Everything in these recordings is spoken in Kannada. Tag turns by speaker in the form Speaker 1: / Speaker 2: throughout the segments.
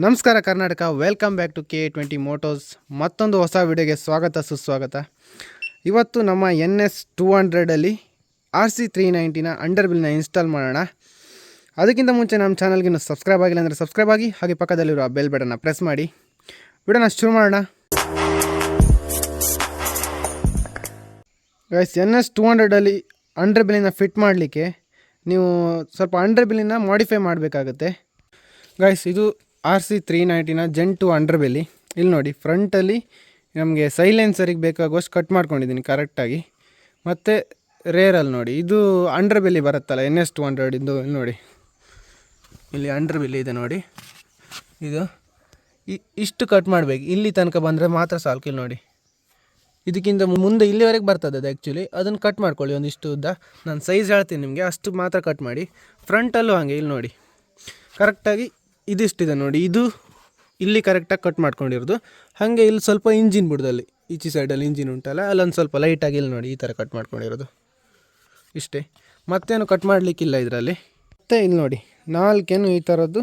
Speaker 1: ನಮಸ್ಕಾರ Karnataka, welcome back to K20 Motos. ಮತ್ತೊಂದು ಹೊಸ ವಿಡಿಯೋಗೆ ಸ್ವಾಗತ ಸುಸ್ವಾಗತ. ಇವತ್ತು ನಮ್ಮ NS200ಅಲ್ಲಿ RC390ನ ಅಂಡರ್ ಬಿಲ್ನ ಇನ್ಸ್ಟಾಲ್ ಮಾಡೋಣ. ಅದಕ್ಕಿಂತ ಮುಂಚೆ ನಮ್ಮ ಚಾನಲ್ಗೆ ಇನ್ನೂ ಸಬ್ಸ್ಕ್ರೈಬ್ ಆಗಿಲ್ಲ ಅಂದರೆ ಸಬ್ಸ್ಕ್ರೈಬ್ ಆಗಿ, ಹಾಗೆ ಪಕ್ಕದಲ್ಲಿರೋ ಬೆಲ್ ಬಟನ್ನ ಪ್ರೆಸ್ ಮಾಡಿ. ವಿಡಿಯೋನ ಶುರು ಮಾಡೋಣ. ಗೈಸ್, NS200ಅಲ್ಲಿ ಅಂಡರ್ ಬಿಲ್ಲಿನ ಫಿಟ್ ಮಾಡಲಿಕ್ಕೆ ನೀವು ಸ್ವಲ್ಪ ಅಂಡರ್ ಬಿಲ್ಲಿನ ಮಾಡಿಫೈ ಮಾಡಬೇಕಾಗುತ್ತೆ. ಗೈಸ್, ಇದು RC390ನ Gen 2 ಅಂಡರ್ ಬೆಲ್ಲಿ. ಇಲ್ಲಿ ನೋಡಿ, ಫ್ರಂಟಲ್ಲಿ ನಮಗೆ ಸೈಲೆನ್ಸರಿಗೆ ಬೇಕಾಗುವಷ್ಟು ಕಟ್ ಮಾಡ್ಕೊಂಡಿದ್ದೀನಿ ಕರೆಕ್ಟಾಗಿ. ಮತ್ತು ರೇರಲ್ಲಿ ನೋಡಿ, ಇದು ಅಂಡರ್ ಬೆಲ್ಲಿ ಬರುತ್ತಲ್ಲ NS200 ಇದು. ಇಲ್ಲಿ ನೋಡಿ, ಇಲ್ಲಿ ಅಂಡರ್ ಬೆಲ್ಲಿ ಇದೆ ನೋಡಿ. ಇದು ಇಷ್ಟು ಕಟ್ ಮಾಡಬೇಕು, ಇಲ್ಲಿ ತನಕ ಬಂದರೆ ಮಾತ್ರ ಸಾಕು. ಇಲ್ಲಿ ನೋಡಿ, ಇದಕ್ಕಿಂತ ಮುಂದೆ ಇಲ್ಲಿವರೆಗೆ ಬರ್ತದೆ ಅದು. ಆ್ಯಕ್ಚುಲಿ ಅದನ್ನು ಕಟ್ ಮಾಡ್ಕೊಳ್ಳಿ ಒಂದಿಷ್ಟು ಉದ್ದ. ನಾನು ಸೈಜ್ ಹೇಳ್ತೀನಿ ನಿಮಗೆ, ಅಷ್ಟು ಮಾತ್ರ ಕಟ್ ಮಾಡಿ. ಫ್ರಂಟಲ್ಲೂ ಹಾಗೆ ಇಲ್ಲಿ ನೋಡಿ, ಕರೆಕ್ಟಾಗಿ ಇದಿಷ್ಟಿದೆ ನೋಡಿ, ಇದು ಇಲ್ಲಿ ಕರೆಕ್ಟಾಗಿ ಕಟ್ ಮಾಡ್ಕೊಂಡಿರೋದು. ಹಾಗೆ ಇಲ್ಲಿ ಸ್ವಲ್ಪ ಇಂಜಿನ್ ಬುಡದಲ್ಲಿ ಈಚೆ ಸೈಡಲ್ಲಿ ಇಂಜಿನ್ ಉಂಟಲ್ಲ, ಅಲ್ಲೊಂದು ಸ್ವಲ್ಪ ಲೈಟಾಗಿ ಇಲ್ಲಿ ನೋಡಿ ಈ ಥರ ಕಟ್ ಮಾಡ್ಕೊಂಡಿರೋದು. ಇಷ್ಟೇ, ಮತ್ತೇನು ಕಟ್ ಮಾಡಲಿಕ್ಕಿಲ್ಲ ಇದರಲ್ಲಿ. ಮತ್ತು ಇಲ್ಲಿ ನೋಡಿ, ನಾಲ್ಕೇನು ಈ ಥರದ್ದು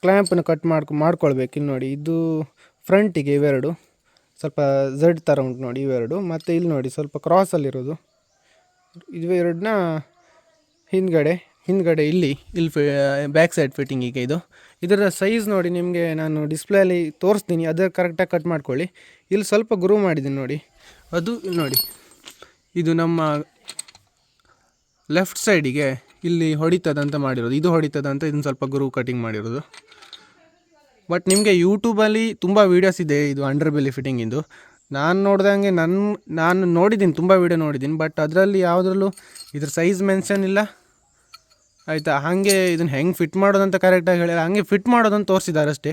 Speaker 1: ಕ್ಲ್ಯಾಂಪನ್ನು ಕಟ್ ಮಾಡ್ಕೊಳ್ಬೇಕು. ಇಲ್ಲಿ ನೋಡಿ, ಇದು ಫ್ರಂಟಿಗೆ ಇವೆರಡು ಸ್ವಲ್ಪ ಝಡ್ ಥರ ಉಂಟು ನೋಡಿ, ಇವೆರಡು. ಮತ್ತು ಇಲ್ಲಿ ನೋಡಿ ಸ್ವಲ್ಪ ಕ್ರಾಸಲ್ಲಿರೋದು ಇವೆರಡನ್ನ ಹಿಂದ್ಗಡೆ ಇಲ್ಲಿ ಬ್ಯಾಕ್ ಸೈಡ್ ಫಿಟ್ಟಿಂಗಿಗೆ. ಇದರ ಸೈಜ್ ನೋಡಿ, ನಿಮಗೆ ನಾನು ಡಿಸ್ಪ್ಲೇಯಲ್ಲಿ ತೋರಿಸ್ತೀನಿ, ಅದರ ಕರೆಕ್ಟಾಗಿ ಕಟ್ ಮಾಡ್ಕೊಳ್ಳಿ. ಇಲ್ಲಿ ಸ್ವಲ್ಪ ಗ್ರೂ ಮಾಡಿದ್ದೀನಿ ನೋಡಿ, ಅದು ಇಲ್ಲಿ ನೋಡಿ, ಇದು ನಮ್ಮ ಲೆಫ್ಟ್ ಸೈಡಿಗೆ ಇಲ್ಲಿ ಹೊಡಿತದಂತ ಮಾಡಿರೋದು, ಇದು ಹೊಡಿತದಂತ ಇದನ್ನು ಸ್ವಲ್ಪ ಗ್ರೂ ಕಟಿಂಗ್ ಮಾಡಿರೋದು. ಬಟ್ ನಿಮಗೆ ಯೂಟ್ಯೂಬಲ್ಲಿ ತುಂಬ ವೀಡಿಯೋಸ್ ಇದೆ ಇದು ಅಂಡರ್ ಬೆಲ್ಲಿ ಫಿಟ್ಟಿಂಗಿಂದು. ನಾನು ನೋಡ್ದಂಗೆ ನಾನು ನೋಡಿದ್ದೀನಿ, ತುಂಬ ವೀಡಿಯೋ ನೋಡಿದ್ದೀನಿ. ಬಟ್ ಅದರಲ್ಲಿ ಯಾವುದ್ರಲ್ಲೂ ಇದ್ರ ಸೈಜ್ ಮೆನ್ಷನ್ ಇಲ್ಲ, ಆಯಿತಾ. ಹಾಗೆ ಇದನ್ನು ಹೆಂಗೆ ಫಿಟ್ ಮಾಡೋದಂತ ಕರೆಕ್ಟಾಗಿ ಹೇಳಿಲ್ಲ, ಹಾಗೆ ಫಿಟ್ ಮಾಡೋದಂತ ತೋರಿಸಿದ್ದಾರೆ ಅಷ್ಟೇ.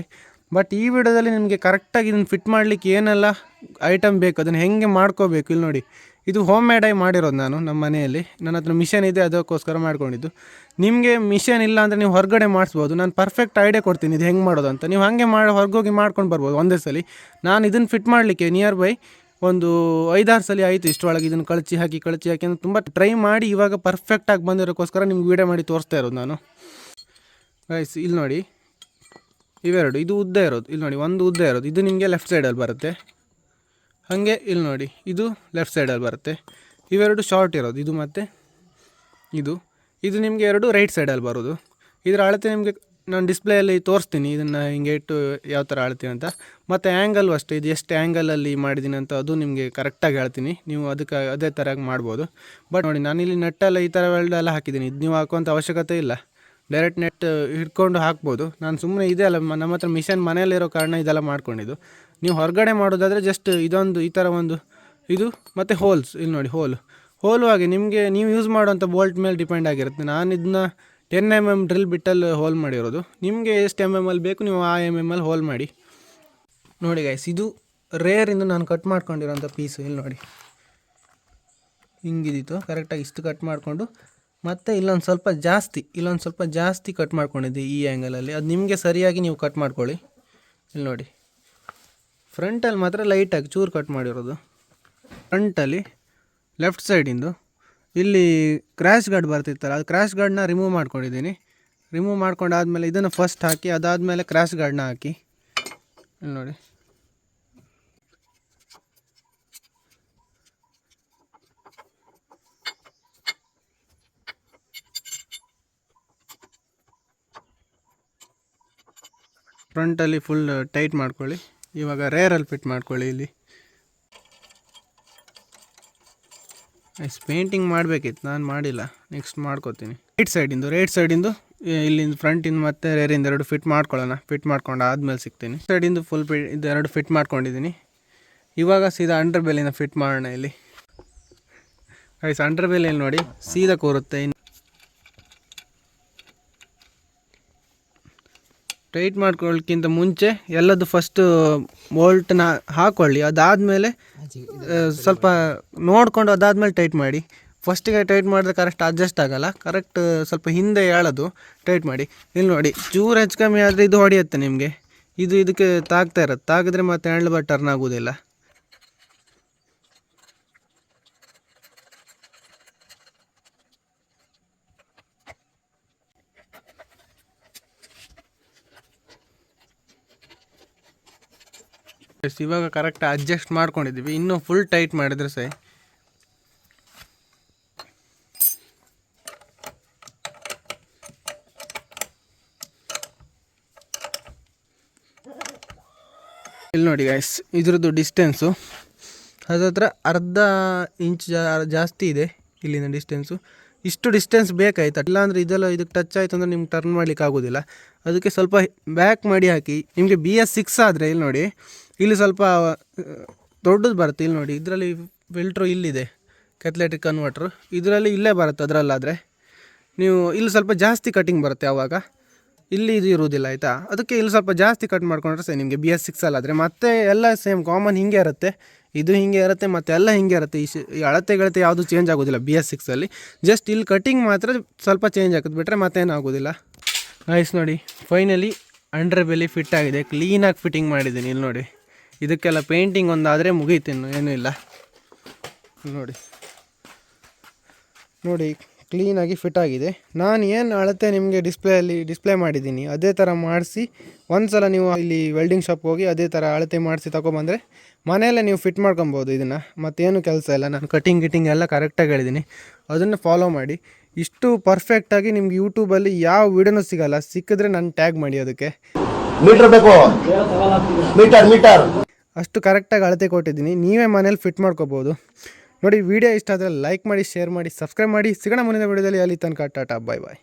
Speaker 1: ಬಟ್ ಈ ವಿಡಿಯೋದಲ್ಲಿ ನಿಮಗೆ ಕರೆಕ್ಟಾಗಿ ಇದನ್ನು ಫಿಟ್ ಮಾಡಲಿಕ್ಕೆ ಏನೆಲ್ಲ ಐಟಮ್ ಬೇಕು, ಅದನ್ನು ಹೆಂಗೆ ಮಾಡ್ಕೋಬೇಕು. ಇಲ್ಲಿ ನೋಡಿ, ಇದು ಹೋಮ್ ಮೇಡಾಗಿ ಮಾಡಿರೋದು ನಾನು ನಮ್ಮ ಮನೆಯಲ್ಲಿ. ನನ್ನ ಹತ್ರ ಮಿಷನ್ ಇದೆ, ಅದಕ್ಕೋಸ್ಕರ ಮಾಡ್ಕೊಂಡಿದ್ದು. ನಿಮಗೆ ಮಿಷನ್ ಇಲ್ಲ ಅಂದರೆ ನೀವು ಹೊರಗಡೆ ಮಾಡಿಸ್ಬೋದು. ನಾನು ಪರ್ಫೆಕ್ಟ್ ಐಡಿಯಾ ಕೊಡ್ತೀನಿ ಇದು ಹೆಂಗೆ ಮಾಡೋದು ಅಂತ. ನೀವು ಹಾಗೆ ಹೊರಗೋಗಿ ಮಾಡ್ಕೊಂಡು ಬರ್ಬೋದು ಒಂದೇ ಸಲ. ನಾನು ಇದನ್ನು ಫಿಟ್ ಮಾಡಲಿಕ್ಕೆ ನಿಯರ್ ಬೈ ಒಂದು 5-6 ಸಲ ಆಯಿತು. ಇಷ್ಟರೊಳಗೆ ಇದನ್ನು ಕಳಚಿ ಹಾಕಿ ಅಂತ ತುಂಬ ಟ್ರೈ ಮಾಡಿ ಇವಾಗ ಪರ್ಫೆಕ್ಟಾಗಿ ಬಂದಿರೋಕ್ಕೋಸ್ಕರ ನಿಮ್ಗೆ ವೀಡಿಯೋ ಮಾಡಿ ತೋರಿಸ್ತಾ ಇರೋದು ನಾನು. ಗೈಸ್, ಇಲ್ಲಿ ನೋಡಿ, ಇವೆರಡು ಇದು ಉದ್ದ ಇರೋದು. ಇಲ್ಲಿ ನೋಡಿ, ಒಂದು ಉದ್ದ ಇರೋದು, ಇದು ನಿಮಗೆ ಲೆಫ್ಟ್ ಸೈಡಲ್ಲಿ ಬರುತ್ತೆ. ಹಾಗೆ ಇಲ್ಲಿ ನೋಡಿ, ಇದು ಲೆಫ್ಟ್ ಸೈಡಲ್ಲಿ ಬರುತ್ತೆ. ಇವೆರಡು ಶಾರ್ಟ್ ಇರೋದು, ಇದು ಮತ್ತು ಇದು ನಿಮಗೆ ಎರಡು ರೈಟ್ ಸೈಡಲ್ಲಿ ಬರೋದು. ಇದರ ಅಳತೆ ನಿಮಗೆ ನಾನು ಡಿಸ್ಪ್ಲೇಯಲ್ಲಿ ತೋರಿಸ್ತೀನಿ, ಇದನ್ನು ಹಿಂಗೆ ಇಟ್ಟು ಯಾವ ಥರ ಅಳ್ತೀನಿ ಅಂತ. ಮತ್ತು ಆ್ಯಂಗಲ್ಲು ಅಷ್ಟೇ, ಇದು ಎಷ್ಟು ಆ್ಯಂಗಲಲ್ಲಿ ಮಾಡಿದ್ದೀನಿ ಅಂತ ಅದು ನಿಮಗೆ ಕರೆಕ್ಟಾಗಿ ಹೇಳ್ತೀನಿ. ನೀವು ಅದಕ್ಕೆ ಅದೇ ಥರ ಮಾಡ್ಬೋದು. ಬಟ್ ನೋಡಿ, ನಾನಿಲ್ಲಿ ನೆಟ್ಟೆಲ್ಲ ಈ ಥರ ವೆಲ್ಡೆಲ್ಲ ಹಾಕಿದ್ದೀನಿ. ಇದು ನೀವು ಹಾಕುವಂಥ ಅವಶ್ಯಕತೆ ಇಲ್ಲ, ಡೈರೆಕ್ಟ್ ನೆಟ್ ಹಿಡ್ಕೊಂಡು ಹಾಕ್ಬೋದು. ನಾನು ಸುಮ್ಮನೆ ಇದೆ ಅಲ್ಲ, ನಮ್ಮ ಹತ್ರ ಮಿಷನ್ ಮನೆಯಲ್ಲಿರೋ ಕಾರಣ ಇದೆಲ್ಲ ಮಾಡ್ಕೊಂಡಿದ್ದು. ನೀವು ಹೊರಗಡೆ ಮಾಡೋದಾದರೆ ಜಸ್ಟ್ ಇದೊಂದು ಈ ಥರ ಒಂದು ಇದು ಮತ್ತು ಹೋಲ್ಸ್. ಇಲ್ಲಿ ನೋಡಿ, ಹೋಲು ಹಾಗೆ ನಿಮಗೆ ನೀವು ಯೂಸ್ ಮಾಡೋಂಥ ಬೋಲ್ಟ್ ಮೇಲೆ ಡಿಪೆಂಡ್ ಆಗಿರುತ್ತೆ. ನಾನು ಇದನ್ನ 10 mm ಡ್ರಿಲ್ ಬಿಟ್ಟಲ್ಲಿ ಹೋಲ್ ಮಾಡಿರೋದು. ನಿಮಗೆ ಎಷ್ಟು MM ಬೇಕು ನೀವು ಆ MM ಹೋಲ್ ಮಾಡಿ. ನೋಡಿ ಗೈಸ್, ಇದು ರೇರಿಂದ ನಾನು ಕಟ್ ಮಾಡ್ಕೊಂಡಿರೋಂಥ ಪೀಸು. ಇಲ್ಲಿ ನೋಡಿ, ಹಿಂಗಿದಿತ್ತು ಕರೆಕ್ಟಾಗಿ ಇಷ್ಟು ಕಟ್ ಮಾಡಿಕೊಂಡು, ಮತ್ತು ಇಲ್ಲೊಂದು ಸ್ವಲ್ಪ ಜಾಸ್ತಿ ಕಟ್ ಮಾಡ್ಕೊಂಡಿದ್ದೆ ಈ ಆ್ಯಂಗಲಲ್ಲಿ. ಅದು ನಿಮಗೆ ಸರಿಯಾಗಿ ನೀವು ಕಟ್ ಮಾಡ್ಕೊಳ್ಳಿ. ಇಲ್ಲಿ ನೋಡಿ, ಫ್ರಂಟಲ್ಲಿ ಮಾತ್ರ ಲೈಟಾಗಿ ಚೂರು ಕಟ್ ಮಾಡಿರೋದು. ಫ್ರಂಟಲ್ಲಿ ಲೆಫ್ಟ್ ಸೈಡಿಂದು ಇಲ್ಲಿ ಕ್ರ್ಯಾಶ್ ಗಾರ್ಡ್ ಬರ್ತಿತ್ತಲ್ಲ, ಅದು ಕ್ರ್ಯಾಶ್ ಗಾರ್ಡ್ನ ರಿಮೂವ್ ಮಾಡ್ಕೊಂಡಿದ್ದೀನಿ. ರಿಮೂವ್ ಮಾಡ್ಕೊಂಡಾದ್ಮೇಲೆ ಇದನ್ನು ಫಸ್ಟ್ ಹಾಕಿ, ಅದಾದಮೇಲೆ ಕ್ರ್ಯಾಶ್ ಗಾರ್ಡ್ನ ಹಾಕಿ. ಇಲ್ಲಿ ನೋಡಿ, ಫ್ರಂಟಲ್ಲಿ ಫುಲ್ ಟೈಟ್ ಮಾಡ್ಕೊಳ್ಳಿ. ಇವಾಗ ರೇರಲ್ಲಿ ಫಿಟ್ ಮಾಡ್ಕೊಳ್ಳಿ. ಇಲ್ಲಿ ಪೇಂಟಿಂಗ್ ಮಾಡಬೇಕಿತ್ತು, ನಾನು ಮಾಡಿಲ್ಲ, ನೆಕ್ಸ್ಟ್ ಮಾಡ್ಕೋತೀನಿ. ರೈಟ್ ಸೈಡಿಂದು ಇಲ್ಲಿಂದ ಫ್ರಂಟಿಂದ ಮತ್ತು ರೇರಿಂದ ಎರಡು ಫಿಟ್ ಮಾಡ್ಕೊಳ್ಳೋಣ. ಫಿಟ್ ಮಾಡ್ಕೊಂಡು ಆದಮೇಲೆ ಸಿಗ್ತೀನಿ. ಸೈಡಿಂದು ಫುಲ್ ಇದೆರಡು ಫಿಟ್ ಮಾಡ್ಕೊಂಡಿದ್ದೀನಿ. ಇವಾಗ ಸೀದಾ ಅಂಡರ್ ಬೆಲ್ಲಿನ ಫಿಟ್ ಮಾಡೋಣ. ಇಲ್ಲಿ ಗೈಸ್, ಅಂಡರ್ ಬೆಲ್ಲಿಯಲ್ಲಿ ನೋಡಿ ಸೀದಾ ಕೂರುತ್ತೆ. ಟೈಟ್ ಮಾಡ್ಕೊಳ್ಳೋಕ್ಕಿಂತ ಮುಂಚೆ ಎಲ್ಲದು ಫಸ್ಟು ಬೋಲ್ಟನ್ನ ಹಾಕ್ಕೊಳ್ಳಿ. ಅದಾದಮೇಲೆ ಸ್ವಲ್ಪ ನೋಡಿಕೊಂಡು ಅದಾದಮೇಲೆ ಟೈಟ್ ಮಾಡಿ. ಫಸ್ಟಿಗೆ ಟೈಟ್ ಮಾಡಿದ್ರೆ ಕರೆಕ್ಟ್ ಅಡ್ಜಸ್ಟ್ ಆಗೋಲ್ಲ, ಕರೆಕ್ಟ್ ಸ್ವಲ್ಪ ಹಿಂದೆ ಎಳೆದು ಟೈಟ್ ಮಾಡಿ. ಇಲ್ಲಿ ನೋಡಿ, ಚೂರು ಹೆಚ್ಚು ಕಮ್ಮಿ ಆದರೆ ಇದು ಹೊಡೆಯುತ್ತೆ ನಿಮಗೆ. ಇದಕ್ಕೆ ತಾಗ್ತಾ ಇರುತ್ತೆ, ತಾಗಿದ್ರೆ ಮತ್ತೆ ಹ್ಯಾಂಡಲ್ ಬಾರ್ ಟರ್ನ್ ಆಗೋದಿಲ್ಲ. ಇವಾಗ ಕರೆಕ್ಟ್ ಅಡ್ಜಸ್ಟ್ ಮಾಡ್ಕೊಂಡಿದ್ದೀವಿ, ಇನ್ನೂ ಫುಲ್ ಟೈಟ್ ಮಾಡಿದ್ರೆ ಸರಿ. ಇಲ್ಲಿ ನೋಡಿ ಗೈಸ್, ಇದ್ರದ್ದು ಡಿಸ್ಟೆನ್ಸು ಹತ್ರ ಅರ್ಧ ಇಂಚ್ ಜಾಸ್ತಿ ಇದೆ ಇಲ್ಲಿಂದ ಡಿಸ್ಟೆನ್ಸು. ಇಷ್ಟು ಡಿಸ್ಟೆನ್ಸ್ ಬೇಕಾಯ್ತು, ಇಲ್ಲಾಂದರೆ ಇದೆಲ್ಲ ಇದಕ್ಕೆ ಟಚ್ ಆಯಿತು ಅಂದರೆ ನಿಮ್ಗೆ ಟರ್ನ್ ಮಾಡಲಿಕ್ಕೆ ಆಗೋದಿಲ್ಲ. ಅದಕ್ಕೆ ಸ್ವಲ್ಪ ಬ್ಯಾಕ್ ಮಾಡಿ ಹಾಕಿ. ನಿಮಗೆ BS6 ಆದರೆ ಇಲ್ಲಿ ನೋಡಿ, ಇಲ್ಲಿ ಸ್ವಲ್ಪ ದೊಡ್ಡದು ಬರುತ್ತೆ. ಇಲ್ಲಿ ನೋಡಿ, ಇದರಲ್ಲಿ ಫಿಲ್ಟ್ರು ಇಲ್ಲಿದೆ, ಕ್ಯಾಥಲೆಟಿಕ್ ಕನ್ವರ್ಟ್ರು ಇದರಲ್ಲಿ ಇಲ್ಲೇ ಬರುತ್ತೆ. ಅದರಲ್ಲಾದರೆ ನೀವು ಇಲ್ಲಿ ಸ್ವಲ್ಪ ಜಾಸ್ತಿ ಕಟಿಂಗ್ ಬರುತ್ತೆ, ಆವಾಗ ಇಲ್ಲಿ ಇದು ಇರುವುದಿಲ್ಲ ಆಯಿತಾ. ಅದಕ್ಕೆ ಇಲ್ಲಿ ಸ್ವಲ್ಪ ಜಾಸ್ತಿ ಕಟ್ ಮಾಡ್ಕೊಂಡ್ರೆ ಸರಿ ನಿಮಗೆ BS6 ಅಲ್ಲಾದರೆ. ಮತ್ತೆ ಎಲ್ಲ ಸೇಮ್ ಕಾಮನ್ ಹಿಂಗೆ ಇರುತ್ತೆ, ಇದು ಹಿಂಗೆ ಇರುತ್ತೆ, ಮತ್ತು ಎಲ್ಲ ಹಿಂಗೆ ಇರುತ್ತೆ. ಈ ಅಳತೆ ಯಾವುದು ಚೇಂಜ್ ಆಗೋದಿಲ್ಲ BS6 ಅಲ್ಲಿ. ಜಸ್ಟ್ ಇಲ್ಲಿ ಕಟಿಂಗ್ ಮಾತ್ರ ಸ್ವಲ್ಪ ಚೇಂಜ್ ಆಗುತ್ತೆ, ಬಿಟ್ಟರೆ ಮತ್ತೇನು ಆಗೋದಿಲ್ಲ. ನೈಸ್ ನೋಡಿ, ಫೈನಲಿ ಅಂಡರ್ ಬೆಲಿ ಫಿಟ್ ಆಗಿದೆ. ಕ್ಲೀನಾಗಿ ಫಿಟ್ಟಿಂಗ್ ಮಾಡಿದ್ದೀನಿ. ಇಲ್ಲಿ ನೋಡಿ, ಇದಕ್ಕೆಲ್ಲ ಪೇಂಟಿಂಗ್ ಒಂದಾದರೆ ಮುಗೀತು, ಇನ್ನು ಏನೂ ಇಲ್ಲ. ನೋಡಿ ನೋಡಿ ಕ್ಲೀನಾಗಿ ಫಿಟ್ ಆಗಿದೆ. ನಾನು ಏನು ಅಳತೆ ನಿಮಗೆ ಡಿಸ್ಪ್ಲೇ ಮಾಡಿದ್ದೀನಿ ಅದೇ ಥರ ಮಾಡಿಸಿ ಒಂದು ಸಲ ನೀವು ಇಲ್ಲಿ ವೆಲ್ಡಿಂಗ್ ಶಾಪ್ ಹೋಗಿ ಅದೇ ಥರ ಅಳತೆ ಮಾಡಿಸಿ ತೊಗೊಬಂದರೆ ಮನೆಯಲ್ಲೇ ನೀವು ಫಿಟ್ ಮಾಡ್ಕೊಬೋದು ಇದನ್ನು. ಮತ್ತೇನು ಕೆಲಸ ಇಲ್ಲ. ನಾನು ಕಟಿಂಗ್ ಎಲ್ಲ ಕರೆಕ್ಟಾಗಿ ಹೇಳಿದ್ದೀನಿ, ಅದನ್ನು ಫಾಲೋ ಮಾಡಿ. ಇಷ್ಟು ಪರ್ಫೆಕ್ಟಾಗಿ ನಿಮ್ಗೆ ಯೂಟ್ಯೂಬಲ್ಲಿ ಯಾವ ವೀಡಿಯೋನೂ ಸಿಗೋಲ್ಲ. ಸಿಕ್ಕಿದ್ರೆ ನಾನು ಟ್ಯಾಗ್ ಮಾಡಿ, ಅದಕ್ಕೆ
Speaker 2: ಮೀಟರ್ ಬೇಕು, ಮೀಟರ್
Speaker 1: ಅಷ್ಟು ಕರೆಕ್ಟಾಗಿ ಅಳತೆ ಕೊಟ್ಟಿದ್ದೀನಿ. ನೀವೇ ಮನೇಲಿ ಫಿಟ್ ಮಾಡ್ಕೋಬೋದು. ನೋಡಿ, ವಿಡಿಯೋ ಇಷ್ಟ ಆದರೆ ಲೈಕ್ ಮಾಡಿ, ಶೇರ್ ಮಾಡಿ, ಸಬ್ಸ್ಕ್ರೈಬ್ ಮಾಡಿ. ಸಿಗೋಣ ಮುಂದಿನ ವಿಡಿಯೋದಲ್ಲಿ. ಅಲ್ಲಿ ತನಕ ಟಾಟಾ, ಬಾಯ್ ಬಾಯ್.